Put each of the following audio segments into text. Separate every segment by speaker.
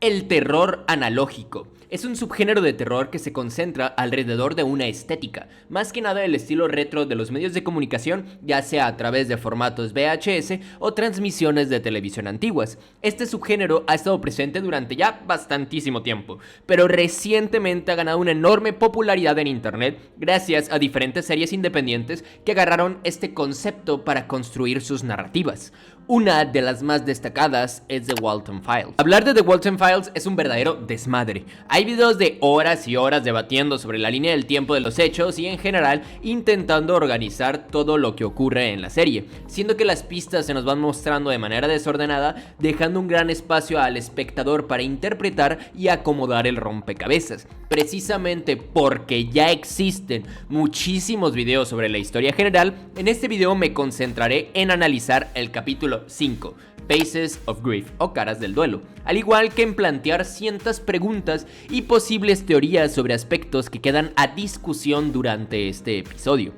Speaker 1: El terror analógico es un subgénero de terror que se concentra alrededor de una estética, más que nada el estilo retro de los medios de comunicación, ya sea a través de formatos VHS o transmisiones de televisión antiguas. Este subgénero ha estado presente durante ya bastantísimo tiempo, pero recientemente ha ganado una enorme popularidad en internet gracias a diferentes series independientes que agarraron este concepto para construir sus narrativas. Una de las más destacadas es The Walton Files. Hablar de The Walton Files es un verdadero desmadre. Hay videos de horas y horas debatiendo sobre la línea del tiempo de los hechos y en general intentando organizar todo lo que ocurre en la serie, siendo que las pistas se nos van mostrando de manera desordenada, dejando un gran espacio al espectador para interpretar y acomodar el rompecabezas. Precisamente porque ya existen muchísimos videos sobre la historia general, en este video me concentraré en analizar el capítulo 5, Faces of Grief o Caras del Duelo, al igual que en plantear cientas preguntas y posibles teorías sobre aspectos que quedan a discusión durante este episodio.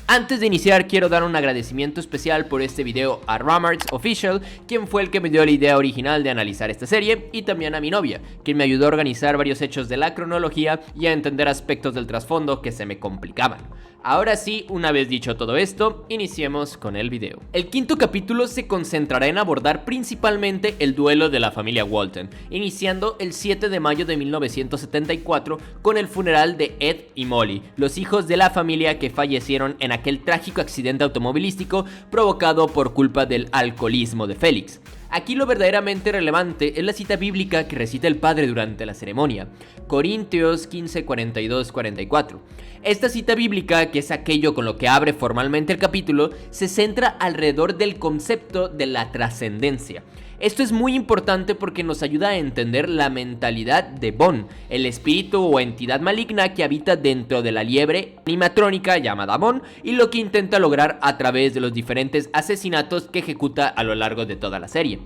Speaker 1: Antes de iniciar, quiero dar un agradecimiento especial por este video a Ramarts Official, quien fue el que me dio la idea original de analizar esta serie, y también a mi novia, quien me ayudó a organizar varios hechos de la cronología y a entender aspectos del trasfondo que se me complicaban. Ahora sí, una vez dicho todo esto, iniciemos con el video. El quinto capítulo se concentrará en abordar principalmente el duelo de la familia Walton, iniciando el 7 de mayo de 1974 con el funeral de Ed y Molly, los hijos de la familia que fallecieron en aquel trágico accidente automovilístico provocado por culpa del alcoholismo de Félix. Aquí lo verdaderamente relevante es la cita bíblica que recita el padre durante la ceremonia, Corintios 15, 42, 44. Esta cita bíblica, que es aquello con lo que abre formalmente el capítulo, se centra alrededor del concepto de la trascendencia. Esto es muy importante porque nos ayuda a entender la mentalidad de Bon, el espíritu o entidad maligna que habita dentro de la liebre animatrónica llamada Bon, y lo que intenta lograr a través de los diferentes asesinatos que ejecuta a lo largo de toda la serie.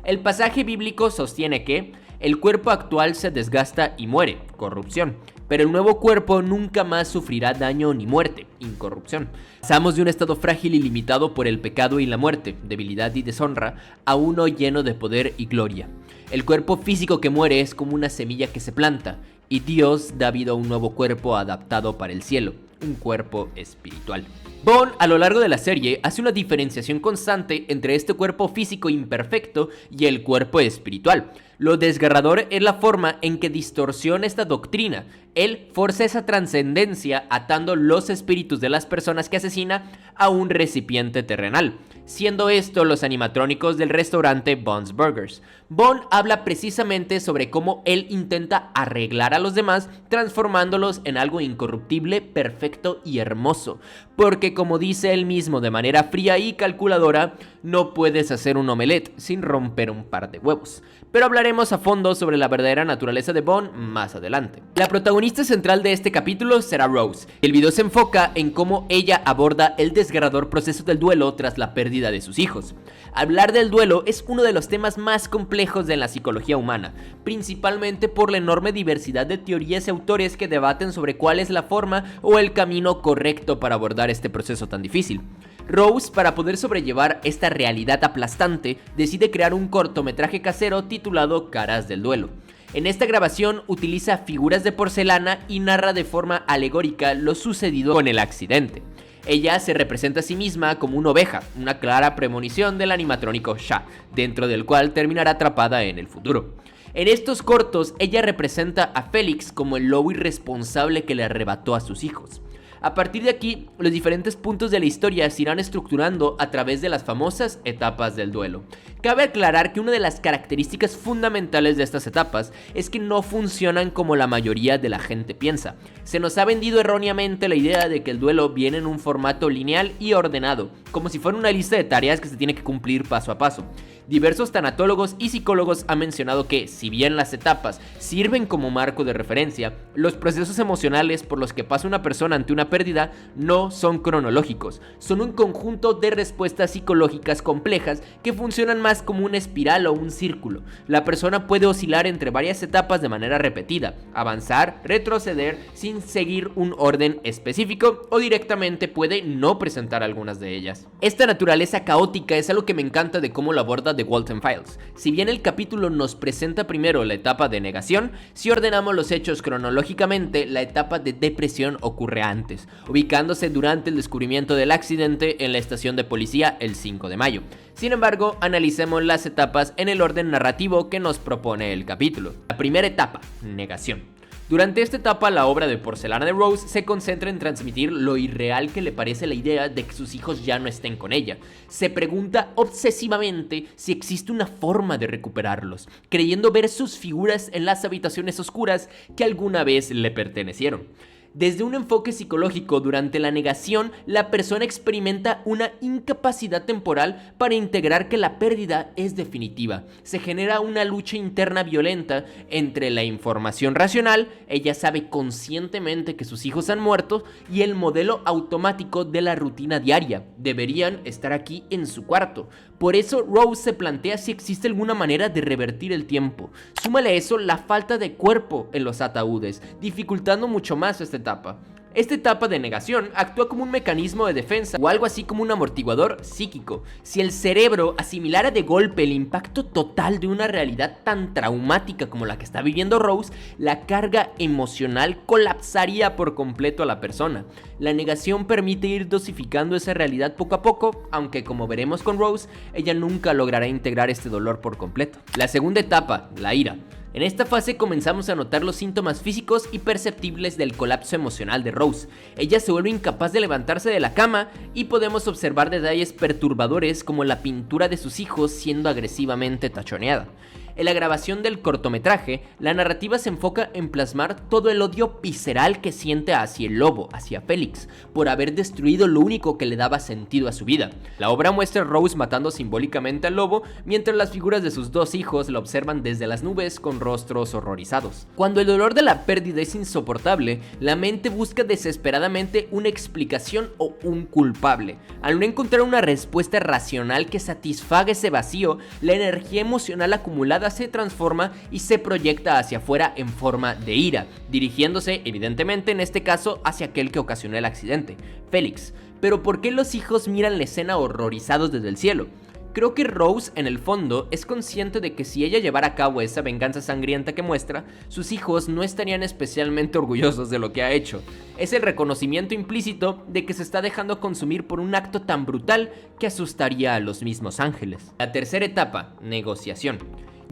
Speaker 1: El pasaje bíblico sostiene que el cuerpo actual se desgasta y muere, corrupción, pero el nuevo cuerpo nunca más sufrirá daño ni muerte, incorrupción. Pasamos de un estado frágil y limitado por el pecado y la muerte, debilidad y deshonra, a uno lleno de poder y gloria. El cuerpo físico que muere es como una semilla que se planta, y Dios da vida a un nuevo cuerpo adaptado para el cielo, un cuerpo espiritual. Bon, a lo largo de la serie, hace una diferenciación constante entre este cuerpo físico imperfecto y el cuerpo espiritual. Lo desgarrador es la forma en que distorsiona esta doctrina. Él forza esa trascendencia atando los espíritus de las personas que asesina a un recipiente terrenal, siendo esto los animatrónicos del restaurante Bon's Burgers. Bon habla precisamente sobre cómo él intenta arreglar a los demás, transformándolos en algo incorruptible, perfecto y hermoso, porque como dice él mismo de manera fría y calculadora, no puedes hacer un omelette sin romper un par de huevos. Pero hablaremos a fondo sobre la verdadera naturaleza de Bon más adelante. La protagonista central de este capítulo será Rose. El video se enfoca en cómo ella aborda el desgarrador proceso del duelo tras la pérdida de sus hijos. Hablar del duelo es uno de los temas más complejos de la psicología humana, principalmente por la enorme diversidad de teorías y autores que debaten sobre cuál es la forma o el camino correcto para abordar este proceso tan difícil. Rose, para poder sobrellevar esta realidad aplastante, decide crear un cortometraje casero titulado Caras del Duelo. En esta grabación utiliza figuras de porcelana y narra de forma alegórica lo sucedido con el accidente. Ella se representa a sí misma como una oveja, una clara premonición del animatrónico Shah, dentro del cual terminará atrapada en el futuro. En estos cortos, ella representa a Félix como el lobo irresponsable que le arrebató a sus hijos. A partir de aquí, los diferentes puntos de la historia se irán estructurando a través de las famosas etapas del duelo. Cabe aclarar que una de las características fundamentales de estas etapas es que no funcionan como la mayoría de la gente piensa. Se nos ha vendido erróneamente la idea de que el duelo viene en un formato lineal y ordenado, como si fuera una lista de tareas que se tiene que cumplir paso a paso. Diversos tanatólogos y psicólogos han mencionado que, si bien las etapas sirven como marco de referencia, los procesos emocionales por los que pasa una persona ante una pérdida no son cronológicos, son un conjunto de respuestas psicológicas complejas que funcionan más más como una espiral o un círculo. La persona puede oscilar entre varias etapas de manera repetida, avanzar, retroceder sin seguir un orden específico o directamente puede no presentar algunas de ellas. Esta naturaleza caótica es algo que me encanta de cómo lo aborda The Walton Files. Si bien el capítulo nos presenta primero la etapa de negación, si ordenamos los hechos cronológicamente, la etapa de depresión ocurre antes, ubicándose durante el descubrimiento del accidente en la estación de policía el 5 de mayo. Sin embargo, analicemos las etapas en el orden narrativo que nos propone el capítulo. La primera etapa, negación. Durante esta etapa, la obra de Porcelana de Rose se concentra en transmitir lo irreal que le parece la idea de que sus hijos ya no estén con ella. Se pregunta obsesivamente si existe una forma de recuperarlos, creyendo ver sus figuras en las habitaciones oscuras que alguna vez le pertenecieron. Desde un enfoque psicológico, durante la negación, la persona experimenta una incapacidad temporal para integrar que la pérdida es definitiva. Se genera una lucha interna violenta entre la información racional, ella sabe conscientemente que sus hijos han muerto, y el modelo automático de la rutina diaria. Deberían estar aquí en su cuarto. Por eso Rose se plantea si existe alguna manera de revertir el tiempo. Súmale a eso la falta de cuerpo en los ataúdes, dificultando mucho más esta etapa. Esta etapa de negación actúa como un mecanismo de defensa o algo así como un amortiguador psíquico. Si el cerebro asimilara de golpe el impacto total de una realidad tan traumática como la que está viviendo Rose, la carga emocional colapsaría por completo a la persona. La negación permite ir dosificando esa realidad poco a poco, aunque como veremos con Rose, ella nunca logrará integrar este dolor por completo. La segunda etapa, la ira. En esta fase comenzamos a notar los síntomas físicos y perceptibles del colapso emocional de Rose. Ella se vuelve incapaz de levantarse de la cama y podemos observar detalles perturbadores como la pintura de sus hijos siendo agresivamente tachoneada. En la grabación del cortometraje, la narrativa se enfoca en plasmar todo el odio visceral que siente hacia el lobo, hacia Félix, por haber destruido lo único que le daba sentido a su vida. La obra muestra a Rose matando simbólicamente al lobo, mientras las figuras de sus dos hijos la observan desde las nubes con rostros horrorizados. Cuando el dolor de la pérdida es insoportable, la mente busca desesperadamente una explicación o un culpable. Al no encontrar una respuesta racional que satisfaga ese vacío, la energía emocional acumulada se transforma y se proyecta hacia afuera en forma de ira, dirigiéndose evidentemente en este caso hacia aquel que ocasionó el accidente, Félix. Pero ¿por qué los hijos miran la escena horrorizados desde el cielo? Creo que Rose, en el fondo, es consciente de que si ella llevara a cabo esa venganza sangrienta que muestra, sus hijos no estarían especialmente orgullosos de lo que ha hecho. Es el reconocimiento implícito de que se está dejando consumir por un acto tan brutal que asustaría a los mismos ángeles. La tercera etapa, negociación.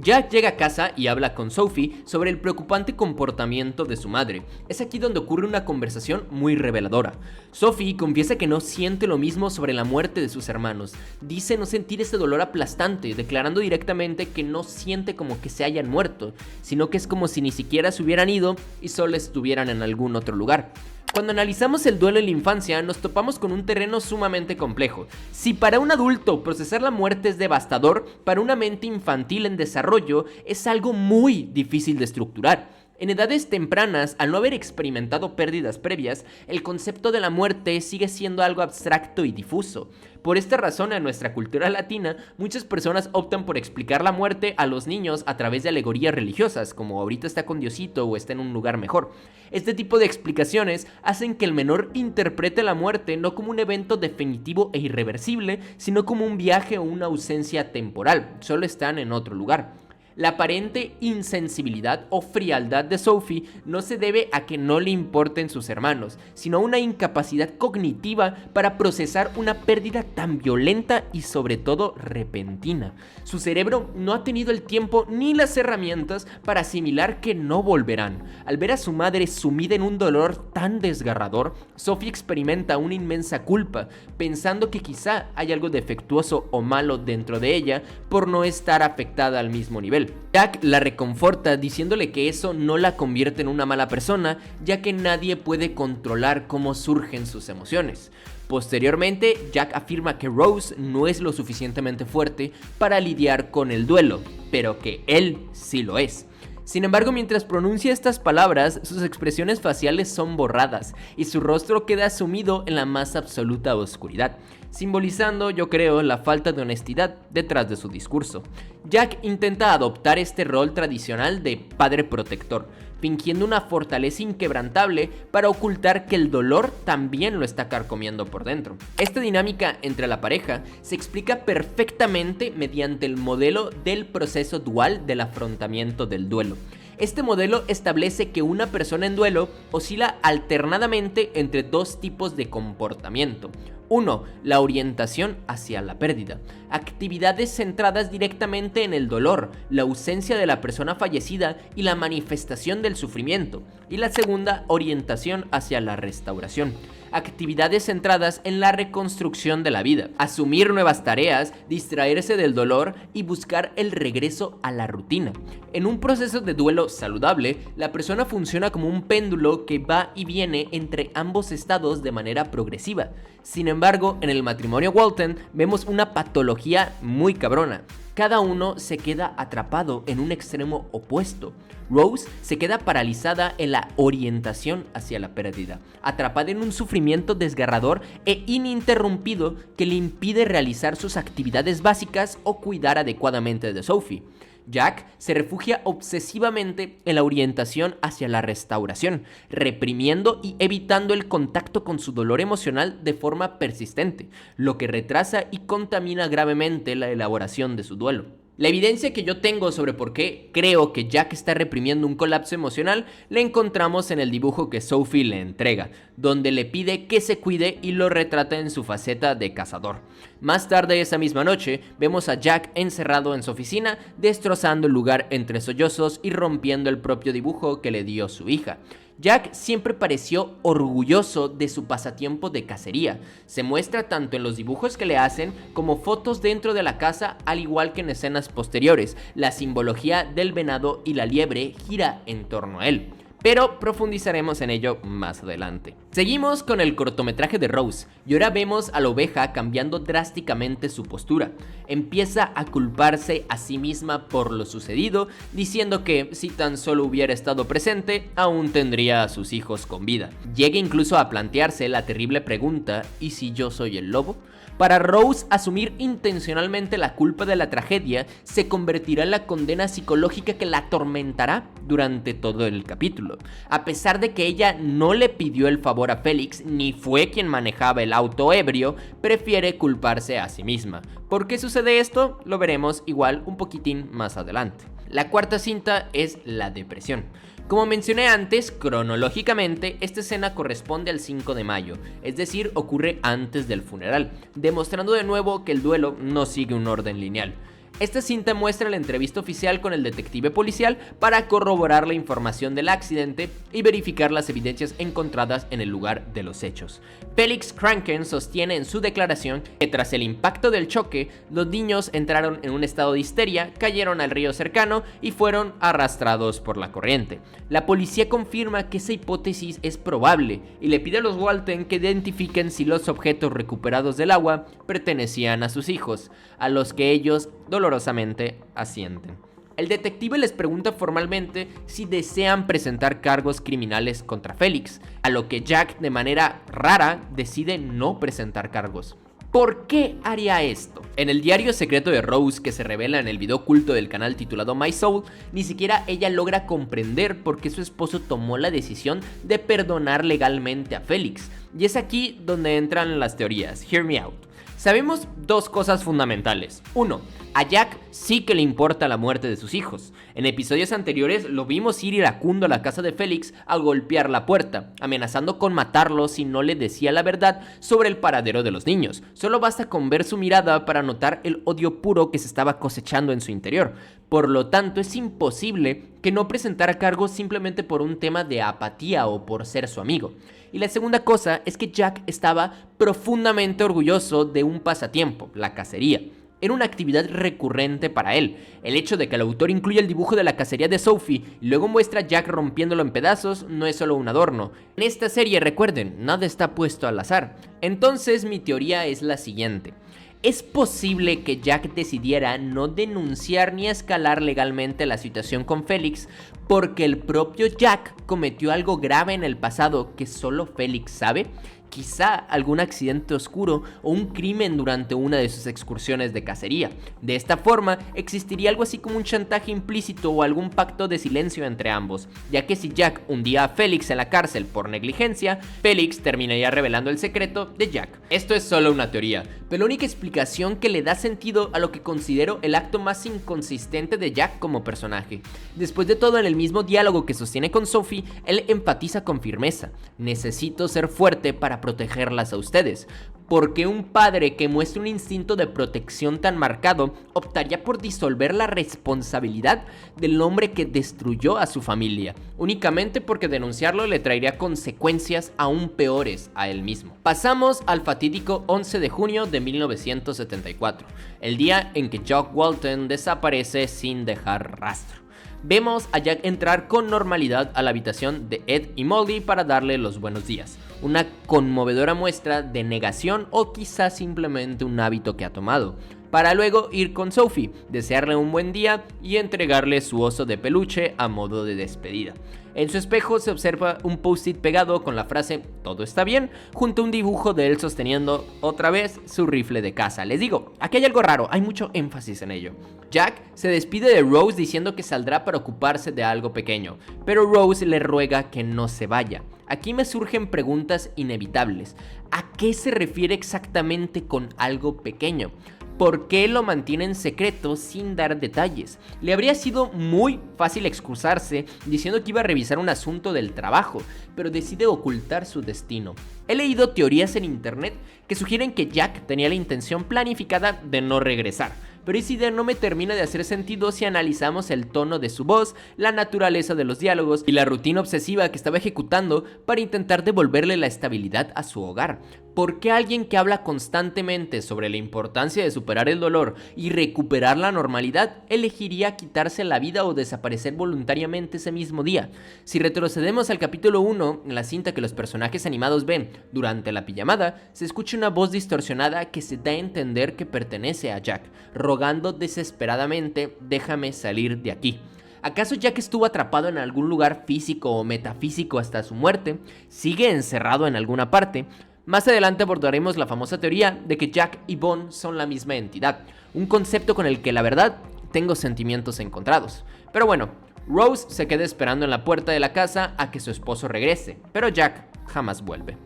Speaker 1: Jack llega a casa y habla con Sophie sobre el preocupante comportamiento de su madre. Es aquí donde ocurre una conversación muy reveladora. Sophie confiesa que no siente lo mismo sobre la muerte de sus hermanos. Dice no sentir ese dolor aplastante, declarando directamente que no siente como que se hayan muerto, sino que es como si ni siquiera se hubieran ido y solo estuvieran en algún otro lugar. Cuando analizamos el duelo en la infancia, nos topamos con un terreno sumamente complejo. Si para un adulto procesar la muerte es devastador, para una mente infantil en desarrollo es algo muy difícil de estructurar. En edades tempranas, al no haber experimentado pérdidas previas, el concepto de la muerte sigue siendo algo abstracto y difuso. Por esta razón, en nuestra cultura latina, muchas personas optan por explicar la muerte a los niños a través de alegorías religiosas, como ahorita está con Diosito o está en un lugar mejor. Este tipo de explicaciones hacen que el menor interprete la muerte no como un evento definitivo e irreversible, sino como un viaje o una ausencia temporal, solo están en otro lugar. La aparente insensibilidad o frialdad de Sophie no se debe a que no le importen sus hermanos, sino a una incapacidad cognitiva para procesar una pérdida tan violenta y sobre todo repentina. Su cerebro no ha tenido el tiempo ni las herramientas para asimilar que no volverán. Al ver a su madre sumida en un dolor tan desgarrador, Sophie experimenta una inmensa culpa, pensando que quizá hay algo defectuoso o malo dentro de ella por no estar afectada al mismo nivel. Jack la reconforta diciéndole que eso no la convierte en una mala persona, ya que nadie puede controlar cómo surgen sus emociones. Posteriormente, Jack afirma que Rose no es lo suficientemente fuerte para lidiar con el duelo, pero que él sí lo es. Sin embargo, mientras pronuncia estas palabras, sus expresiones faciales son borradas y su rostro queda sumido en la más absoluta oscuridad, simbolizando, yo creo, la falta de honestidad detrás de su discurso. Jack intenta adoptar este rol tradicional de padre protector, fingiendo una fortaleza inquebrantable para ocultar que el dolor también lo está carcomiendo por dentro. Esta dinámica entre la pareja se explica perfectamente mediante el modelo del proceso dual del afrontamiento del duelo. Este modelo establece que una persona en duelo oscila alternadamente entre dos tipos de comportamiento. 1. La orientación hacia la pérdida. Actividades centradas directamente en el dolor, la ausencia de la persona fallecida y la manifestación del sufrimiento. Y la segunda, orientación hacia la restauración. Actividades centradas en la reconstrucción de la vida. Asumir nuevas tareas, distraerse del dolor y buscar el regreso a la rutina. En un proceso de duelo saludable, la persona funciona como un péndulo que va y viene entre ambos estados de manera progresiva. Sin embargo, en el matrimonio Walton vemos una patología muy cabrona. Cada uno se queda atrapado en un extremo opuesto. Rose se queda paralizada en la orientación hacia la pérdida, atrapada en un sufrimiento desgarrador e ininterrumpido que le impide realizar sus actividades básicas o cuidar adecuadamente de Sophie. Jack se refugia obsesivamente en la orientación hacia la restauración, reprimiendo y evitando el contacto con su dolor emocional de forma persistente, lo que retrasa y contamina gravemente la elaboración de su duelo. La evidencia que yo tengo sobre por qué creo que Jack está reprimiendo un colapso emocional la encontramos en el dibujo que Sophie le entrega, donde le pide que se cuide y lo retrata en su faceta de cazador. Más tarde esa misma noche, vemos a Jack encerrado en su oficina, destrozando el lugar entre sollozos y rompiendo el propio dibujo que le dio su hija. Jack siempre pareció orgulloso de su pasatiempo de cacería. Se muestra tanto en los dibujos que le hacen como fotos dentro de la casa, al igual que en escenas posteriores. La simbología del venado y la liebre gira en torno a él, pero profundizaremos en ello más adelante. Seguimos con el cortometraje de Rose y ahora vemos a la oveja cambiando drásticamente su postura. Empieza a culparse a sí misma por lo sucedido, diciendo que si tan solo hubiera estado presente, aún tendría a sus hijos con vida. Llega incluso a plantearse la terrible pregunta: ¿y si yo soy el lobo? Para Rose, asumir intencionalmente la culpa de la tragedia se convertirá en la condena psicológica que la atormentará durante todo el capítulo. A pesar de que ella no le pidió el favor a Felix, ni fue quien manejaba el auto ebrio, prefiere culparse a sí misma. ¿Por qué sucede esto? Lo veremos igual un poquitín más adelante. La cuarta cinta es la depresión. Como mencioné antes, cronológicamente, esta escena corresponde al 5 de mayo, es decir, ocurre antes del funeral, demostrando de nuevo que el duelo no sigue un orden lineal. Esta cinta muestra la entrevista oficial con el detective policial para corroborar la información del accidente y verificar las evidencias encontradas en el lugar de los hechos. Felix Kranken sostiene en su declaración que tras el impacto del choque, los niños entraron en un estado de histeria, cayeron al río cercano y fueron arrastrados por la corriente. La policía confirma que esa hipótesis es probable y le pide a los Walton que identifiquen si los objetos recuperados del agua pertenecían a sus hijos, a los que ellos dolorosamente asienten. El detective les pregunta formalmente si desean presentar cargos criminales contra Felix, a lo que Jack, de manera rara, decide no presentar cargos. ¿Por qué haría esto? En el diario secreto de Rose, que se revela en el video oculto del canal titulado My Soul, ni siquiera ella logra comprender por qué su esposo tomó la decisión de perdonar legalmente a Felix. Y es aquí donde entran las teorías. Hear me out. Sabemos dos cosas fundamentales. 1. A Jack sí que le importa la muerte de sus hijos. En episodios anteriores lo vimos ir iracundo a la casa de Felix a golpear la puerta, amenazando con matarlo si no le decía la verdad sobre el paradero de los niños. Solo basta con ver su mirada para notar el odio puro que se estaba cosechando en su interior. Por lo tanto, es imposible que no presentara cargos simplemente por un tema de apatía o por ser su amigo. Y la segunda cosa es que Jack estaba profundamente orgulloso de un pasatiempo, la cacería. Era una actividad recurrente para él. El hecho de que el autor incluya el dibujo de la cacería de Sophie y luego muestra a Jack rompiéndolo en pedazos no es solo un adorno. En esta serie, recuerden, nada está puesto al azar. Entonces mi teoría es la siguiente. ¿Es posible que Jack decidiera no denunciar ni escalar legalmente la situación con Felix porque el propio Jack cometió algo grave en el pasado que solo Felix sabe. Quizá algún accidente oscuro o un crimen durante una de sus excursiones de cacería. De esta forma, existiría algo así como un chantaje implícito o algún pacto de silencio entre ambos, ya que si Jack hundía a Felix en la cárcel por negligencia, Felix terminaría revelando el secreto de Jack. Esto es solo una teoría, pero la única explicación que le da sentido a lo que considero el acto más inconsistente de Jack como personaje. Después de todo, en el mismo diálogo que sostiene con Sophie, él enfatiza con firmeza: necesito ser fuerte para protegerlas a ustedes. ¿Por qué un padre que muestra un instinto de protección tan marcado optaría por disolver la responsabilidad del hombre que destruyó a su familia? Únicamente porque denunciarlo le traería consecuencias aún peores a él mismo. Pasamos al fatídico 11 de junio de 1974, el día en que Jack Walton desaparece sin dejar rastro. Vemos a Jack entrar con normalidad a la habitación de Ed y Molly para darle los buenos días. Una conmovedora muestra de negación o quizás simplemente un hábito que ha tomado, para luego ir con Sophie, desearle un buen día y entregarle su oso de peluche a modo de despedida. En su espejo se observa un post-it pegado con la frase "todo está bien", junto a un dibujo de él sosteniendo otra vez su rifle de caza. Les digo, aquí hay algo raro, hay mucho énfasis en ello. Jack se despide de Rose diciendo que saldrá para ocuparse de algo pequeño, pero Rose le ruega que no se vaya. Aquí me surgen preguntas inevitables. ¿A qué se refiere exactamente con algo pequeño? ¿Por qué lo mantiene en secreto sin dar detalles? Le habría sido muy fácil excusarse diciendo que iba a revisar un asunto del trabajo, pero decide ocultar su destino. He leído teorías en internet que sugieren que Jack tenía la intención planificada de no regresar, pero esa idea no me termina de hacer sentido si analizamos el tono de su voz, la naturaleza de los diálogos y la rutina obsesiva que estaba ejecutando para intentar devolverle la estabilidad a su hogar. ¿Por qué alguien que habla constantemente sobre la importancia de superar el dolor y recuperar la normalidad elegiría quitarse la vida o desaparecer voluntariamente ese mismo día? Si retrocedemos al capítulo 1, en la cinta que los personajes animados ven durante la pijamada, se escucha una voz distorsionada que se da a entender que pertenece a Jack, rogando desesperadamente: déjame salir de aquí. ¿Acaso Jack estuvo atrapado en algún lugar físico o metafísico hasta su muerte? ¿Sigue encerrado en alguna parte? Más adelante abordaremos la famosa teoría de que Jack y Bond son la misma entidad, un concepto con el que la verdad tengo sentimientos encontrados. Pero bueno, Rose se queda esperando en la puerta de la casa a que su esposo regrese, pero Jack jamás vuelve.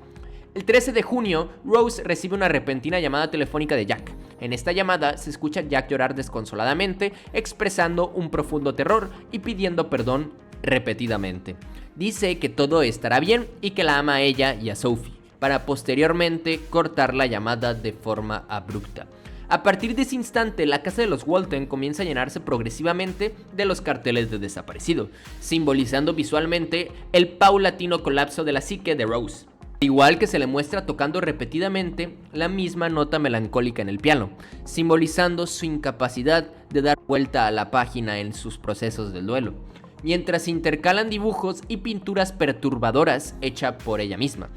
Speaker 1: El 13 de junio, Rose recibe una repentina llamada telefónica de Jack. En esta llamada se escucha a Jack llorar desconsoladamente, expresando un profundo terror y pidiendo perdón repetidamente. Dice que todo estará bien y que la ama a ella y a Sophie, para posteriormente cortar la llamada de forma abrupta. A partir de ese instante, la casa de los Walton comienza a llenarse progresivamente de los carteles de desaparecido, simbolizando visualmente el paulatino colapso de la psique de Rose. Igual que se le muestra tocando repetidamente la misma nota melancólica en el piano, simbolizando su incapacidad de dar vuelta a la página en sus procesos del duelo, mientras se intercalan dibujos y pinturas perturbadoras hechas por ella misma.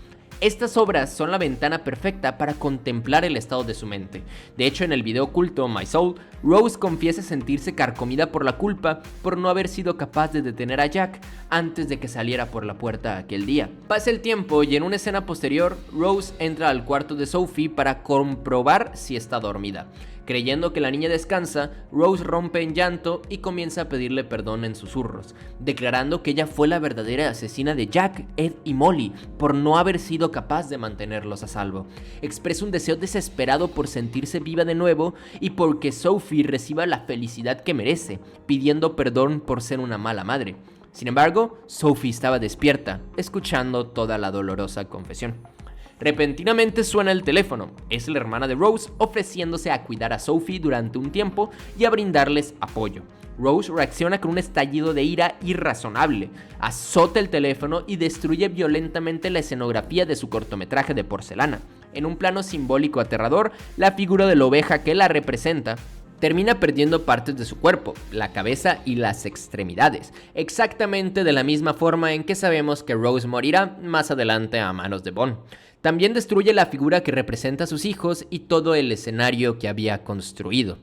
Speaker 1: Estas obras son la ventana perfecta para contemplar el estado de su mente. De hecho, en el video oculto My Soul, Rose confiesa sentirse carcomida por la culpa por no haber sido capaz de detener a Jack antes de que saliera por la puerta aquel día. Pasa el tiempo y en una escena posterior, Rose entra al cuarto de Sophie para comprobar si está dormida. Creyendo que la niña descansa, Rose rompe en llanto y comienza a pedirle perdón en susurros, declarando que ella fue la verdadera asesina de Jack, Ed y Molly por no haber sido capaz de mantenerlos a salvo. Expresa un deseo desesperado por sentirse viva de nuevo y porque Sophie reciba la felicidad que merece, pidiendo perdón por ser una mala madre. Sin embargo, Sophie estaba despierta, escuchando toda la dolorosa confesión. Repentinamente suena el teléfono. Es la hermana de Rose ofreciéndose a cuidar a Sophie durante un tiempo y a brindarles apoyo. Rose reacciona con un estallido de ira irrazonable, azota el teléfono y destruye violentamente la escenografía de su cortometraje de porcelana. En un plano simbólico aterrador, la figura de la oveja que la representa termina perdiendo partes de su cuerpo, la cabeza y las extremidades, exactamente de la misma forma en que sabemos que Rose morirá más adelante a manos de Bond. También destruye la figura que representa a sus hijos y todo el escenario que había construido.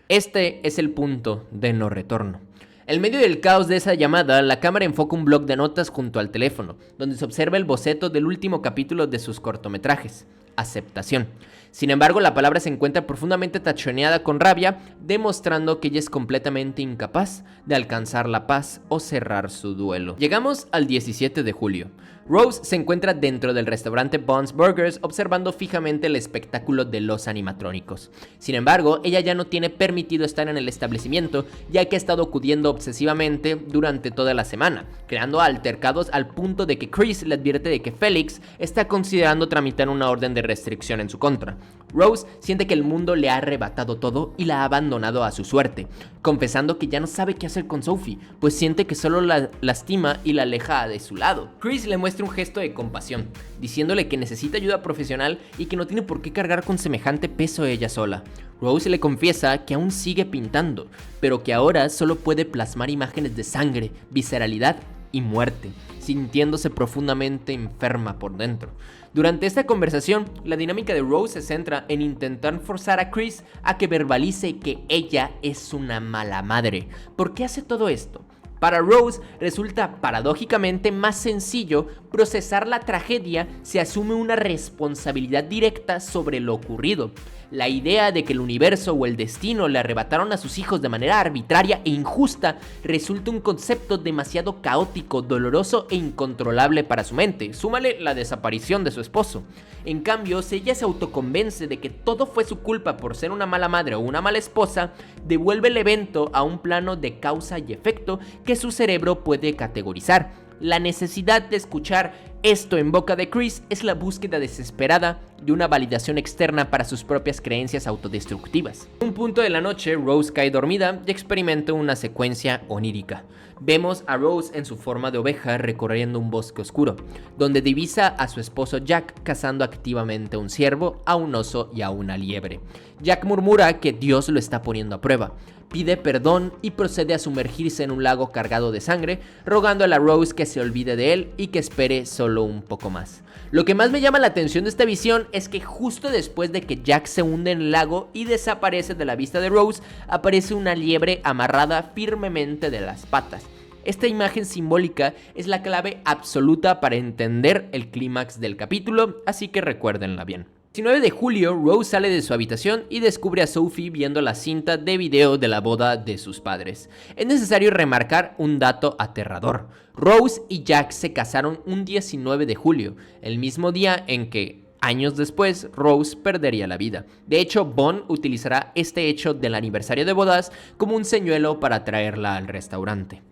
Speaker 1: Este es el punto de no retorno. En medio del caos de esa llamada, la cámara enfoca un bloc de notas junto al teléfono, donde se observa el boceto del último capítulo de sus cortometrajes, Aceptación. Sin embargo, la palabra se encuentra profundamente tachoneada con rabia, demostrando que ella es completamente incapaz de alcanzar la paz o cerrar su duelo. Llegamos al 17 de julio. Rose se encuentra dentro del restaurante Bond's Burgers observando fijamente el espectáculo de los animatrónicos. Sin embargo, ella ya no tiene permitido estar en el establecimiento, ya que ha estado acudiendo obsesivamente durante toda la semana, creando altercados al punto de que Chris le advierte de que Felix está considerando tramitar una orden de restricción en su contra. Rose siente que el mundo le ha arrebatado todo y la ha abandonado a su suerte, confesando que ya no sabe qué hacer con Sophie, pues siente que solo la lastima y la aleja de su lado. Chris le muestra un gesto de compasión, diciéndole que necesita ayuda profesional y que no tiene por qué cargar con semejante peso ella sola. Rose le confiesa que aún sigue pintando, pero que ahora solo puede plasmar imágenes de sangre, visceralidad y muerte, sintiéndose profundamente enferma por dentro. Durante esta conversación, la dinámica de Rose se centra en intentar forzar a Chris a que verbalice que ella es una mala madre. ¿Por qué hace todo esto? Para Rose resulta paradójicamente más sencillo procesar la tragedia si asume una responsabilidad directa sobre lo ocurrido. La idea de que el universo o el destino le arrebataron a sus hijos de manera arbitraria e injusta resulta un concepto demasiado caótico, doloroso e incontrolable para su mente. Súmale la desaparición de su esposo. En cambio, si ella se autoconvence de que todo fue su culpa por ser una mala madre o una mala esposa, devuelve el evento a un plano de causa y efecto que su cerebro puede categorizar. La necesidad de escuchar esto en boca de Chris es la búsqueda desesperada de una validación externa para sus propias creencias autodestructivas. En un punto de la noche, Rose cae dormida y experimenta una secuencia onírica. Vemos a Rose en su forma de oveja recorriendo un bosque oscuro, donde divisa a su esposo Jack cazando activamente a un ciervo, a un oso y a una liebre. Jack murmura que Dios lo está poniendo a prueba. Pide perdón y procede a sumergirse en un lago cargado de sangre, rogándole a Rose que se olvide de él y que espere solo un poco más. Lo que más me llama la atención de esta visión es que justo después de que Jack se hunde en el lago y desaparece de la vista de Rose, aparece una liebre amarrada firmemente de las patas. Esta imagen simbólica es la clave absoluta para entender el clímax del capítulo, así que recuérdenla bien. El 19 de julio, Rose sale de su habitación y descubre a Sophie viendo la cinta de video de la boda de sus padres. Es necesario remarcar un dato aterrador. Rose y Jack se casaron un 19 de julio, el mismo día en que, años después, Rose perdería la vida. De hecho, Bond utilizará este hecho del aniversario de bodas como un señuelo para traerla al restaurante.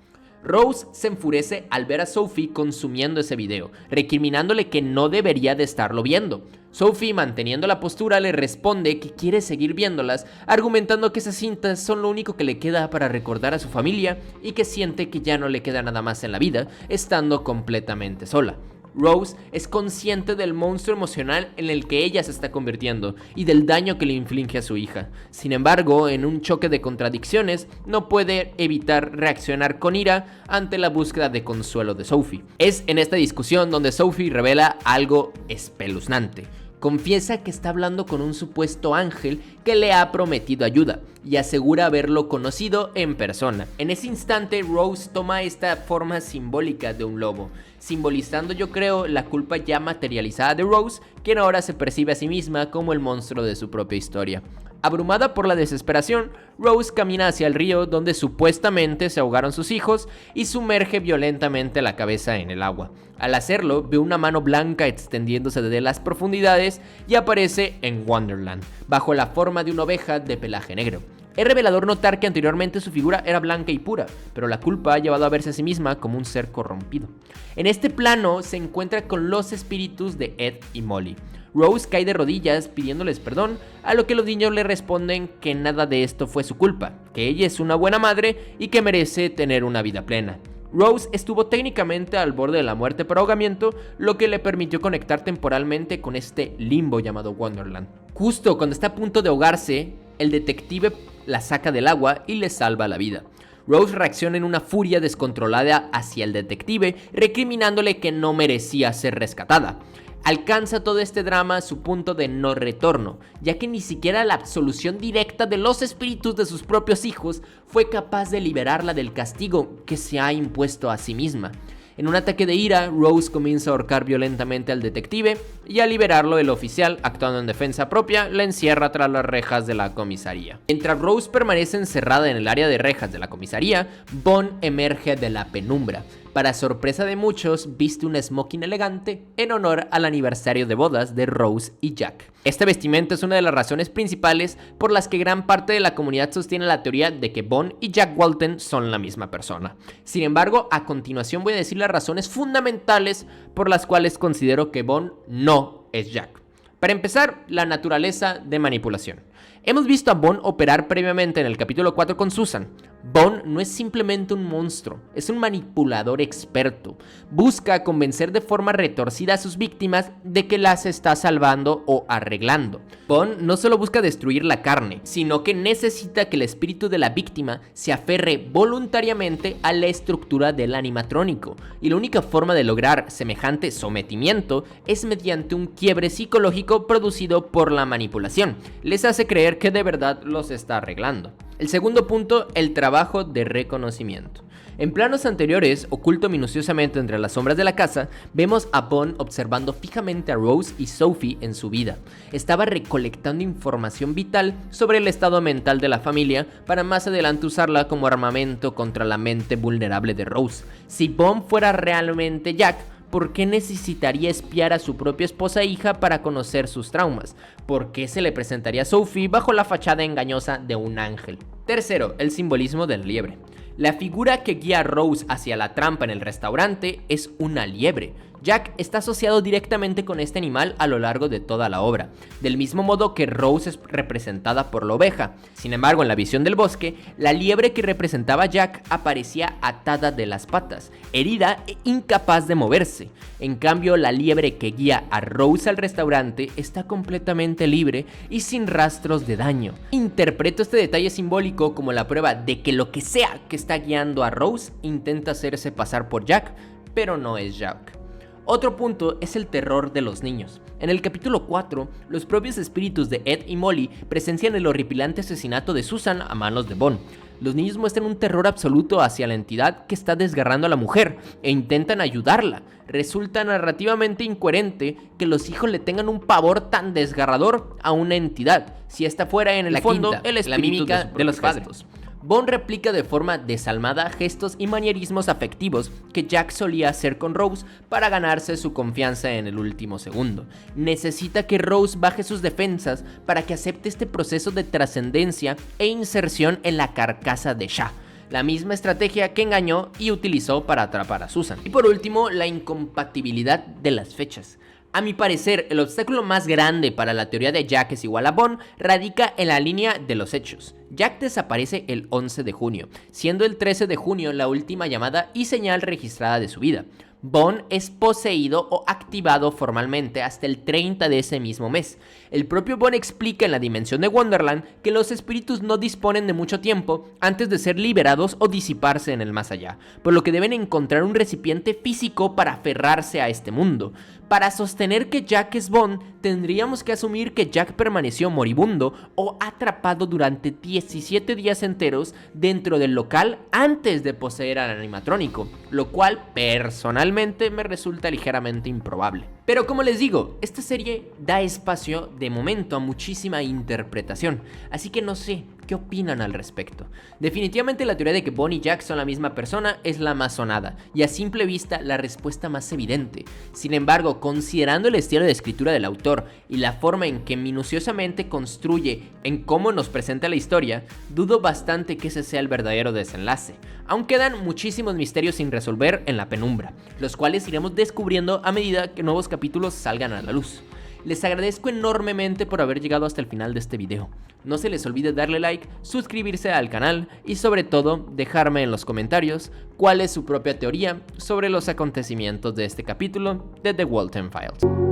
Speaker 1: Rose se enfurece al ver a Sophie consumiendo ese video, recriminándole que no debería de estarlo viendo. Sophie, manteniendo la postura, le responde que quiere seguir viéndolas, argumentando que esas cintas son lo único que le queda para recordar a su familia y que siente que ya no le queda nada más en la vida, estando completamente sola. Rose es consciente del monstruo emocional en el que ella se está convirtiendo y del daño que le inflige a su hija. Sin embargo, en un choque de contradicciones, no puede evitar reaccionar con ira ante la búsqueda de consuelo de Sophie. Es en esta discusión donde Sophie revela algo espeluznante. Confiesa que está hablando con un supuesto ángel que le ha prometido ayuda y asegura haberlo conocido en persona. En ese instante, Rose toma esta forma simbólica de un lobo, simbolizando, yo creo, la culpa ya materializada de Rose, quien ahora se percibe a sí misma como el monstruo de su propia historia. Abrumada por la desesperación, Rose camina hacia el río donde supuestamente se ahogaron sus hijos y sumerge violentamente la cabeza en el agua. Al hacerlo, ve una mano blanca extendiéndose desde las profundidades y aparece en Wonderland, bajo la forma de una oveja de pelaje negro. Es revelador notar que anteriormente su figura era blanca y pura, pero la culpa ha llevado a verse a sí misma como un ser corrompido. En este plano se encuentra con los espíritus de Ed y Molly. Rose cae de rodillas pidiéndoles perdón, a lo que los niños le responden que nada de esto fue su culpa, que ella es una buena madre y que merece tener una vida plena. Rose estuvo técnicamente al borde de la muerte por ahogamiento, lo que le permitió conectar temporalmente con este limbo llamado Wonderland. Justo cuando está a punto de ahogarse, el detective la saca del agua y le salva la vida. Rose reacciona en una furia descontrolada hacia el detective, recriminándole que no merecía ser rescatada. Alcanza todo este drama su punto de no retorno, ya que ni siquiera la absolución directa de los espíritus de sus propios hijos fue capaz de liberarla del castigo que se ha impuesto a sí misma. En un ataque de ira, Rose comienza a ahorcar violentamente al detective y al liberarlo el oficial, actuando en defensa propia, la encierra tras las rejas de la comisaría. Mientras Rose permanece encerrada en el área de rejas de la comisaría, Bond emerge de la penumbra. Para sorpresa de muchos, viste un smoking elegante en honor al aniversario de bodas de Rose y Jack. Este vestimenta es una de las razones principales por las que gran parte de la comunidad sostiene la teoría de que Bond y Jack Walton son la misma persona. Sin embargo, a continuación voy a decir las razones fundamentales por las cuales considero que Bond no es Jack. Para empezar, la naturaleza de manipulación. Hemos visto a Bond operar previamente en el capítulo 4 con Susan. Bond no es simplemente un monstruo, es un manipulador experto. Busca convencer de forma retorcida a sus víctimas de que las está salvando o arreglando. Bond no solo busca destruir la carne, sino que necesita que el espíritu de la víctima se aferre voluntariamente a la estructura del animatrónico. Y la única forma de lograr semejante sometimiento es mediante un quiebre psicológico producido por la manipulación. Les hace creer que de verdad los está arreglando. El segundo punto, el trabajo de reconocimiento. En planos anteriores, oculto minuciosamente entre las sombras de la casa, vemos a Bond observando fijamente a Rose y Sophie en su vida. Estaba recolectando información vital sobre el estado mental de la familia para más adelante usarla como armamento contra la mente vulnerable de Rose. Si Bond fuera realmente Jack, ¿por qué necesitaría espiar a su propia esposa e hija para conocer sus traumas? ¿Por qué se le presentaría a Sophie bajo la fachada engañosa de un ángel? Tercero, el simbolismo del liebre. La figura que guía a Rose hacia la trampa en el restaurante es una liebre. Jack está asociado directamente con este animal a lo largo de toda la obra, del mismo modo que Rose es representada por la oveja. Sin embargo, en la visión del bosque, la liebre que representaba a Jack aparecía atada de las patas, herida e incapaz de moverse. En cambio, la liebre que guía a Rose al restaurante está completamente libre y sin rastros de daño. Interpreto este detalle simbólico como la prueba de que lo que sea que está guiando a Rose intenta hacerse pasar por Jack, pero no es Jack. Otro punto es el terror de los niños. En el capítulo 4, los propios espíritus de Ed y Molly presencian el horripilante asesinato de Susan a manos de Bond. Los niños muestran un terror absoluto hacia la entidad que está desgarrando a la mujer e intentan ayudarla. Resulta narrativamente incoherente que los hijos le tengan un pavor tan desgarrador a una entidad, si esta fuera en el fondo el espíritu de los padres. Bond replica de forma desalmada gestos y manierismos afectivos que Jack solía hacer con Rose para ganarse su confianza en el último segundo. Necesita que Rose baje sus defensas para que acepte este proceso de trascendencia e inserción en la carcasa de Shah, la misma estrategia que engañó y utilizó para atrapar a Susan. Y por último, la incompatibilidad de las fechas. A mi parecer, el obstáculo más grande para la teoría de Jack es igual a Bond radica en la línea de los hechos. Jack desaparece el 11 de junio, siendo el 13 de junio la última llamada y señal registrada de su vida. Bond es poseído o activado formalmente hasta el 30 de ese mismo mes. El propio Bond explica en la dimensión de Wonderland que los espíritus no disponen de mucho tiempo antes de ser liberados o disiparse en el más allá, por lo que deben encontrar un recipiente físico para aferrarse a este mundo. Para sostener que Jack es Bond, tendríamos que asumir que Jack permaneció moribundo o atrapado durante 17 días enteros dentro del local antes de poseer al animatrónico, lo cual personalmente me resulta ligeramente improbable. Pero como les digo, esta serie da espacio de momento a muchísima interpretación, así que no sé qué opinan al respecto. Definitivamente la teoría de que Bond y Jack son la misma persona es la más sonada, y a simple vista la respuesta más evidente. Sin embargo, considerando el estilo de escritura del autor y la forma en que minuciosamente construye en cómo nos presenta la historia, dudo bastante que ese sea el verdadero desenlace. Aún quedan muchísimos misterios sin resolver en la penumbra, los cuales iremos descubriendo a medida que nuevos capítulos salgan a la luz. Les agradezco enormemente por haber llegado hasta el final de este video. No se les olvide darle like, suscribirse al canal y sobre todo dejarme en los comentarios cuál es su propia teoría sobre los acontecimientos de este capítulo de The Walton Files.